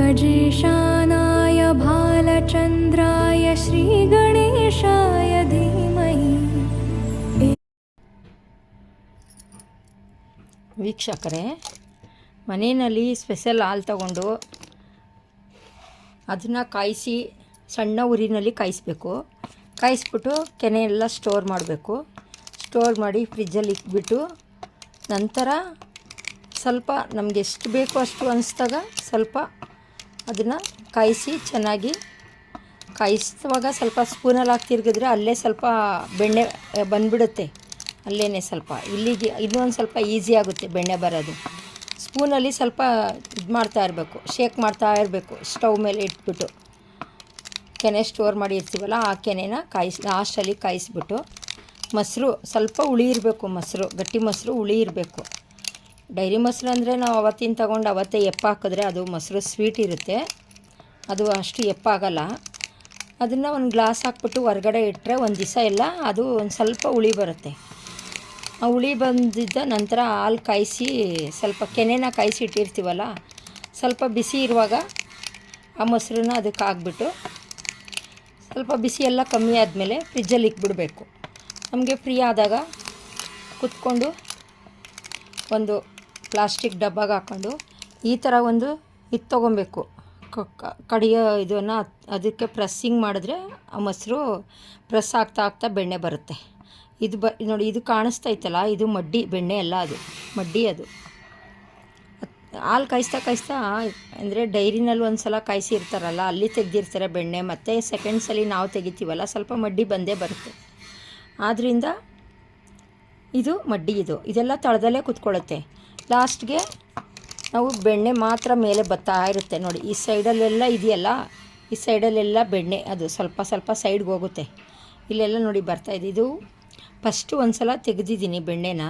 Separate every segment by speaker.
Speaker 1: गजेशानाय भालचन्द्राय श्रीगणेशाय धीमहि।
Speaker 2: ವೀಕ್ಷಕರೇ, ಮನೆಯಲ್ಲಿ ಸ್ಪೆಷಲ್ ಹಾಲು ತಗೊಂಡು ಅದನ್ನು ಕಾಯಿಸಿ ಸಣ್ಣ ಉರಿನಲ್ಲಿ ಕಾಯಿಸ್ಬೇಕು. ಕಾಯಿಸ್ಬಿಟ್ಟು ಕೆನೆ ಎಲ್ಲ ಸ್ಟೋರ್ ಮಾಡಬೇಕು. ಸ್ಟೋರ್ ಮಾಡಿ ಫ್ರಿಜ್ಜಲ್ಲಿ ಇಟ್ಬಿಟ್ಟು ನಂತರ ಸ್ವಲ್ಪ ನಮಗೆ ಎಷ್ಟು ಬೇಕೋ ಅಷ್ಟು ಅನಿಸ್ದಾಗ ಸ್ವಲ್ಪ ಅದನ್ನು ಕಾಯಿಸಿ ಚೆನ್ನಾಗಿ ಕಾಯಿಸುವಾಗ ಸ್ವಲ್ಪ ಸ್ಪೂನಲ್ಲಿ ಹಾಕಿ ತಿರುಗಿದ್ರೆ ಅಲ್ಲೇ ಸ್ವಲ್ಪ ಬೆಣ್ಣೆ ಬಂದುಬಿಡುತ್ತೆ. ಅಲ್ಲೇ ಸ್ವಲ್ಪ ಇಲ್ಲಿಗೆ ಇನ್ನೊಂದು ಸ್ವಲ್ಪ ಈಸಿ ಆಗುತ್ತೆ ಬೆಣ್ಣೆ ಬರೋದು. ಸ್ಪೂನಲ್ಲಿ ಸ್ವಲ್ಪ ಇದು ಮಾಡ್ತಾ ಇರಬೇಕು, ಶೇಕ್ ಮಾಡ್ತಾ ಇರಬೇಕು. ಸ್ಟವ್ ಮೇಲೆ ಇಟ್ಬಿಟ್ಟು ಕೆನೆ ಸ್ಟೋರ್ ಮಾಡಿ ಇರ್ತೀವಲ್ಲ ಆ ಕೆನೆನ ಲಾಸ್ಟಲ್ಲಿ ಕಾಯಿಸ್ಬಿಟ್ಟು ಮೊಸರು ಸ್ವಲ್ಪ ಹುಳಿ ಇರಬೇಕು. ಮೊಸರು ಗಟ್ಟಿ ಮೊಸರು ಹುಳಿ ಇರಬೇಕು. ಡೈರಿ ಮೊಸರು ಅಂದರೆ ನಾವು ಅವತ್ತಿನ ತಗೊಂಡು ಅವತ್ತೇ ಎಪ್ಪ ಹಾಕಿದ್ರೆ ಅದು ಮೊಸರು ಸ್ವೀಟ್ ಇರುತ್ತೆ, ಅದು ಅಷ್ಟು ಎಪ್ಪ ಆಗೋಲ್ಲ. ಅದನ್ನು ಒಂದು ಗ್ಲಾಸ್ ಹಾಕ್ಬಿಟ್ಟು ಹೊರಗಡೆ ಇಟ್ಟರೆ ಒಂದು ದಿವಸ ಎಲ್ಲ ಅದು ಒಂದು ಸ್ವಲ್ಪ ಹುಳಿ ಬರುತ್ತೆ. ಆ ಹುಳಿ ಬಂದಿದ್ದ ನಂತರ ಹಾಲು ಕಾಯಿಸಿ ಸ್ವಲ್ಪ ಕೆನೆನ ಕಾಯಿಸಿ ಇಟ್ಟಿರ್ತೀವಲ್ಲ, ಸ್ವಲ್ಪ ಬಿಸಿ ಇರುವಾಗ ಆ ಮೊಸರನ್ನ ಅದಕ್ಕೆ ಹಾಕ್ಬಿಟ್ಟು ಸ್ವಲ್ಪ ಬಿಸಿ ಎಲ್ಲ ಕಮ್ಮಿ ಆದಮೇಲೆ ಫ್ರಿಜ್ಜಲ್ಲಿ ಇಕ್ಬಿಡಬೇಕು. ನಮಗೆ ಫ್ರೀ ಆದಾಗ ಕುತ್ಕೊಂಡು ಒಂದು ಪ್ಲಾಸ್ಟಿಕ್ ಡಬ್ಬಾಗೆ ಹಾಕ್ಕೊಂಡು ಈ ಥರ ಒಂದು ಇದು ತೊಗೊಬೇಕು. ಕಡಿಯೋ ಇದನ್ನು ಅದಕ್ಕೆ ಪ್ರೆಸ್ಸಿಂಗ್ ಮಾಡಿದ್ರೆ ಆ ಮೊಸರು ಪ್ರೆಸ್ ಆಗ್ತಾ ಆಗ್ತಾ ಬೆಣ್ಣೆ ಬರುತ್ತೆ. ಇದು ನೋಡಿ, ಇದು ಕಾಣಿಸ್ತೈತಲ್ಲ, ಇದು ಮಡ್ಡಿ ಬೆಣ್ಣೆ ಅಲ್ಲ, ಅದು ಮಡ್ಡಿ. ಅದು ಹಾಲು ಕಾಯಿಸ್ತಾ ಅಂದರೆ ಡೈರಿನಲ್ಲಿ ಒಂದು ಸಲ ಕಾಯಿಸಿ ಇರ್ತಾರಲ್ಲ, ಅಲ್ಲಿ ತೆಗೆದಿರ್ತಾರೆ ಬೆಣ್ಣೆ. ಮತ್ತು ಸೆಕೆಂಡ್ ಸಲ ನಾವು ತೆಗಿತೀವಲ್ಲ, ಸ್ವಲ್ಪ ಮಡ್ಡಿ ಬಂದೇ ಬರುತ್ತೆ. ಆದ್ದರಿಂದ ಇದು ಮಡ್ಡಿ. ಇದೆಲ್ಲ ತಳದಲ್ಲೇ ಕೂತ್ಕೊಳ್ಳುತ್ತೆ. ಲಾಸ್ಟ್ಗೆ ನಾವು ಬೆಣ್ಣೆ ಮಾತ್ರ ಮೇಲೆ ಬರ್ತಾ ಇರುತ್ತೆ ನೋಡಿ. ಈ ಸೈಡಲ್ಲೆಲ್ಲ ಇದೆಯಲ್ಲ, ಈ ಸೈಡಲ್ಲೆಲ್ಲ ಬೆಣ್ಣೆ ಅದು ಸ್ವಲ್ಪ ಸ್ವಲ್ಪ ಸೈಡ್ಗೆ ಹೋಗುತ್ತೆ. ಇಲ್ಲೆಲ್ಲ ನೋಡಿ ಬರ್ತಾಯಿದೆ. ಇದು ಫಸ್ಟು ಒಂದು ಸಲ ತೆಗೆದಿದ್ದೀನಿ ಬೆಣ್ಣೆನ.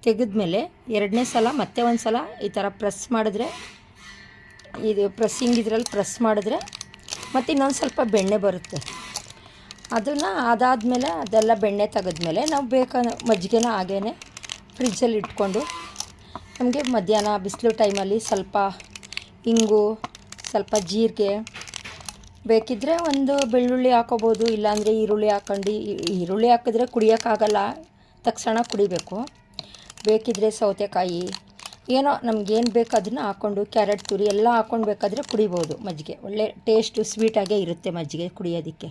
Speaker 2: ತೆಗೆದ್ಮೇಲೆ ಎರಡನೇ ಸಲ ಮತ್ತೆ ಒಂದು ಸಲ ಈ ಥರ ಪ್ರೆಸ್ ಮಾಡಿದ್ರೆ, ಇದು ಪ್ರೆಸ್ಸಿಂಗ್ ಇದರಲ್ಲಿ ಪ್ರೆಸ್ ಮಾಡಿದ್ರೆ ಮತ್ತು ಇನ್ನೊಂದು ಸ್ವಲ್ಪ ಬೆಣ್ಣೆ ಬರುತ್ತೆ. ಅದನ್ನು ಅದಾದಮೇಲೆ ಅದೆಲ್ಲ ಬೆಣ್ಣೆ ತೆಗೆದ್ಮೇಲೆ ನಾವು ಬೇಕಾದ ಮಜ್ಜಿಗೆನ ಹಾಗೇ ಫ್ರಿಜ್ಜಲ್ಲಿ ಇಟ್ಕೊಂಡು ನಮಗೆ ಮಧ್ಯಾಹ್ನ ಬಿಸಿಲು ಟೈಮಲ್ಲಿ ಸ್ವಲ್ಪ ಇಂಗು, ಸ್ವಲ್ಪ ಜೀರಿಗೆ, ಬೇಕಿದ್ದರೆ ಒಂದು ಬೆಳ್ಳುಳ್ಳಿ ಹಾಕೋಬೋದು, ಇಲ್ಲಾಂದರೆ ಈರುಳ್ಳಿ ಹಾಕ್ಕೊಂಡು. ಈರುಳ್ಳಿ ಹಾಕಿದ್ರೆ ಕುಡಿಯೋಕ್ಕಾಗಲ್ಲ, ತಕ್ಷಣ ಕುಡಿಬೇಕು. ಬೇಕಿದ್ದರೆ ಸೌತೆಕಾಯಿ, ಏನೋ ನಮಗೇನು ಬೇಕು ಅದನ್ನು ಹಾಕ್ಕೊಂಡು, ಕ್ಯಾರೆಟ್ ತುರಿ ಎಲ್ಲ ಹಾಕ್ಕೊಂಡು ಬೇಕಾದರೆ ಕುಡಿಬೋದು. ಮಜ್ಜಿಗೆ ಒಳ್ಳೆ ಟೇಸ್ಟು ಸ್ವೀಟಾಗೇ ಇರುತ್ತೆ ಮಜ್ಜಿಗೆ ಕುಡಿಯೋದಕ್ಕೆ.